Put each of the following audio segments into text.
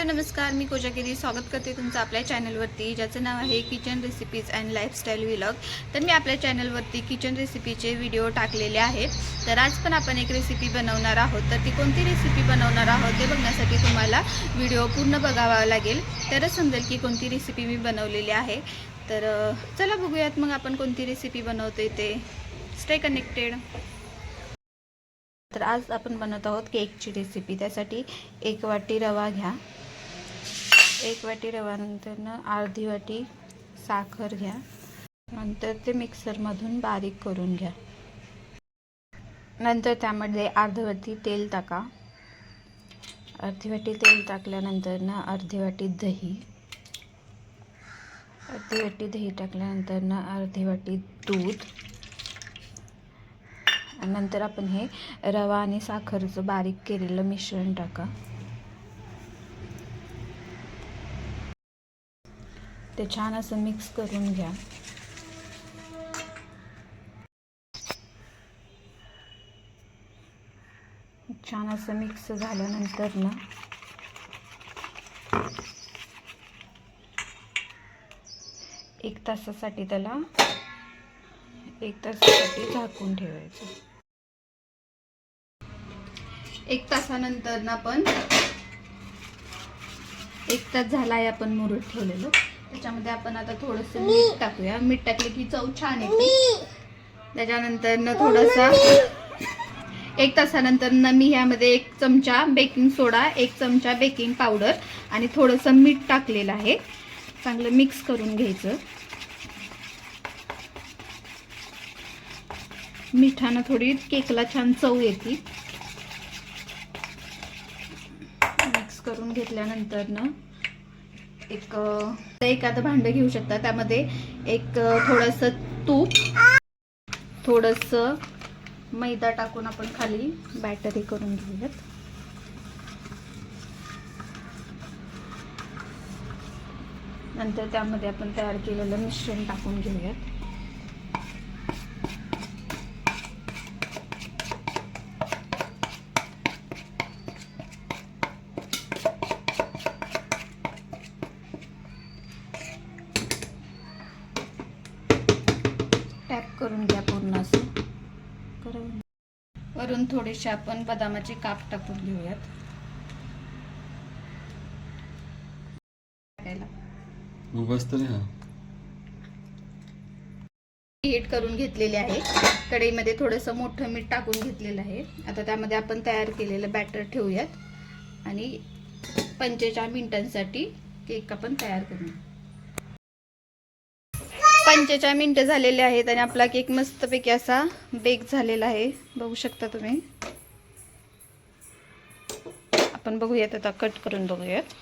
नमस्कार, मी कोजागिरी स्वागत करते तुमचं आपल्या चॅनलवरती, ज्याचं नाव आहे kitchen recipes and lifestyle vlog. तर मी आपल्या चॅनलवरती किचन रेसिपीचे व्हिडिओ टाकलेले आहेत। तर आज पण आपण एक रेसिपी बनवणार आहोत। तर ती कोणती रेसिपी बनवणार आहोत ते बघण्यासाठी तुम्हाला व्हिडिओ पूर्ण बघावा लागेल, तरच समजेल की कोणती रेसिपी मी बनवलेली आहे। तर चला बघूयात मग आपण कोणती रेसिपी बनवतोय ते। Stay connected. तर आज आपण बनवत आहोत केकची रेसिपी। त्यासाठी 1 वाटी रवा घ्या। 1 वाटी रव्यानंतर अर्धी वाटी साखर घ्या। नंतर ते मिक्सरमधून बारीक करून घ्या। नंतर त्यामध्ये अर्धी वाटी तेल टाका। अर्धी वाटी तेल टाकल्यानंतर अर्धी वाटी दही। अर्धी वाटी दही टाकल्यानंतर अर्धी वाटी दूध। नंतर आपण हे रवा आणि साखरचं बारीक केलेलं मिश्रण टाका। ते छान असं मिक्स करून घ्या। छान असं मिक्स झाल्यानंतर 1 तासासाठी त्याला 1 तासासाठी झाकून ठेवायचं। 1 तासानंतर आपण 1 तास झाला आहे आपण मुरत ठेवलेलं। त्याच्यामध्ये आपण आता थोडंसं मीठ टाकूया। मीठ टाकले की चव छान येते। त्याच्यानंतर थोडंसं 1 तासानंतर मी ह्यामध्ये 1 चमचा बेकिंग सोडा, 1 चमचा बेकिंग पावडर आणि थोडंसं मीठ टाकलेलं आहे। चांगलं मिक्स करून घ्यायचं। मिठानं थोडी केकला छान चव येते। मिक्स करून घेतल्यानंतर एखादं भांडं घेऊ शकता। त्यामध्ये थोडंसं तूप, थोडंसं मैदा टाकून आपण खाली बॅटर करून घेऊयात। नंतर त्यामध्ये आपण तयार केलेलं मिश्रण टाकून घेऊयात। टॅप करून घ्या पूर्ण असं करून। वरून थोडेसे आपण बदामाचे काप टाकून घेऊयात। हीट करून घेतलेले आहे। कढईमध्ये थोडंसं मोठं मीठ टाकून घेतलेलं आहे। आता त्यामध्ये आपण तयार केलेलं बॅटर ठेवूयात आणि 45 मिनिटांसाठी केक आपण तयार करूया। 45 मिनिटं झालेले आहेत आणि आपला केक मस्तपैकी असा बेक झालेला आहे, बघू शकता तुम्ही। आपण बघूयात, आता कट करून बघूयात।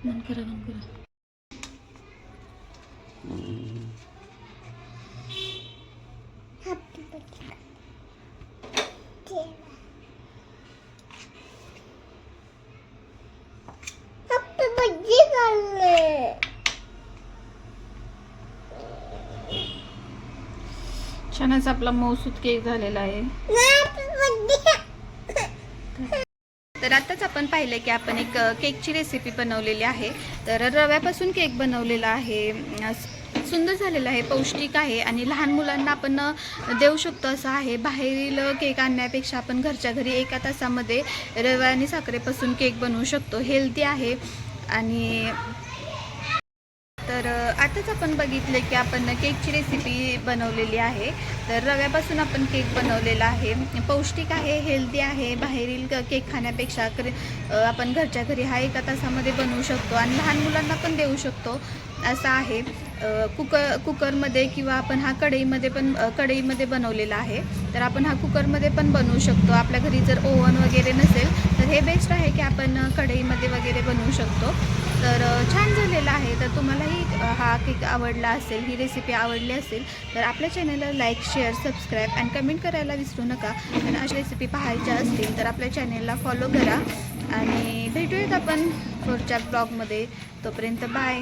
मन करा। छान असा आपला मऊसूत केक झालेला आहे। तर आताच आपण पाहिलं की आपण एक केकची रेसिपी बनवलेली आहे। तर रव्यापासून केक बनवलेला आहे, सुंदर झालेला आहे, पौष्टिक आहे आणि लहान मुलांना आपण देऊ शकतो असं आहे। बाहेरील केक आणण्यापेक्षा आपण घरच्या घरी 1 तासामध्ये रवा आणि साखरेपासून केक बनवू शकतो। हेल्दी आहे। आणि तर आताच आपण बघितले की आपण केकची रेसिपी बनवलेली आहे। तर रव्यापासून आपण केक बनवलेला आहे, पौष्टिक आहे, हेल्दी आहे। बाहेरील केक खाण्यापेक्षा आपण घरच्या घरी हा 1 तासामध्ये बनवू शकतो आणि लहान मुलांना पण देऊ शकतो असं आहे। कुकरमध्ये किंवा आपण हा कढईमध्ये बनवलेला आहे। तर आपण हा कुकरमध्ये पण बनवू शकतो। आपल्या घरी जर ओव्हन वगैरे नसेल तर हे बेस्ट आहे की आपण कढईमध्ये वगैरे बनवू शकतो। तर छान झालेला आहे। तर तुम्हालाही हा केक आवडला असेल, ही रेसिपी आवडली असेल तर आपल्या चॅनलला लाईक, शेअर, सबस्क्राईब आणि कमेंट करायला विसरू नका। आणि अशा रेसिपी पाहायच्या असतील तर आपल्या चॅनलला फॉलो करा आणि भेटूयात आपण पुढच्या ब्लॉगमध्ये। तोपर्यंत बाय।